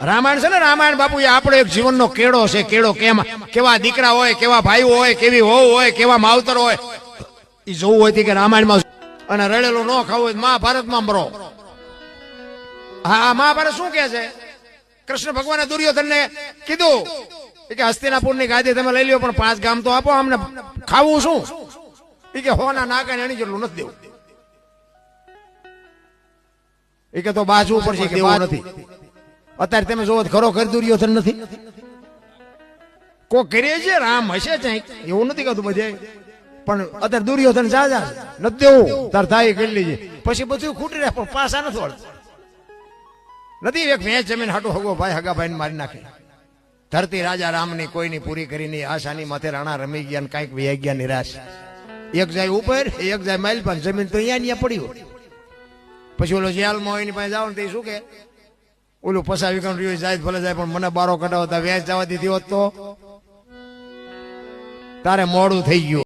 રામાયણ છે ને, રામાયણ બાપુ એ આપણો એક જીવનનો કેળો છે. કેળો કેવા દીકરા હોય, કેવા ભાઈઓ હોય, કેવી વહુ હોય, કેવા માવતર હોય, એ જોવું હોય કે રામાયણમાં. અને રડેલો ન ખાવું હોય મહાભારતમાં મરો. હા, મહાભારત શું કે છે? કૃષ્ણ ભગવાને દુર્યોધનને કીધું કે હસ્તિનાપુરની ગાદી તમે લઈ લ્યો, પણ 5 ગામ તો આપો, અમને ખાવું શું? એ કે હોના નાકા એની જેટલું નથી દેવું. એ કે તો બાજવું પડશે, કે દેવું નથી. અત્યારે તમે જોવો ખરો ખર દુર્યોધન નથી. કોઈ કરે છે, રામ હશે ચાઈ, એવું નથી કહેતું બધે, પણ અત્યારે દુર્યોધન જાજા નથી દેવું. તાર થાય કરી લેજે, પછી બધું ખૂટી રહે, પણ પાછા નથી વળતા. નથી એક વેચ જમીન હાટું હગો ભાઈ હગા ભાઈ મારી નાખે. ધરતી રાજા રામની કોઈની પૂરી કરી નહીં, આશાની માથે રાણા રમી ગયા ને કાંઈક વહી ગયા નિરાશ. એક જાય ઉપર, એક જાય માઇલ, પણ જમીન તો અહીંયા પડી હોય. પછી ઓલો જેલમાં હોય એની પાસે જાવ ને તે શું કે ઓલું પસાવી કણ રહ્યું જાય ભલે જાય, પણ મને બારો કઢાવતા વેચ જવા દીધી હોત તો તારે મોડું થઈ ગયું.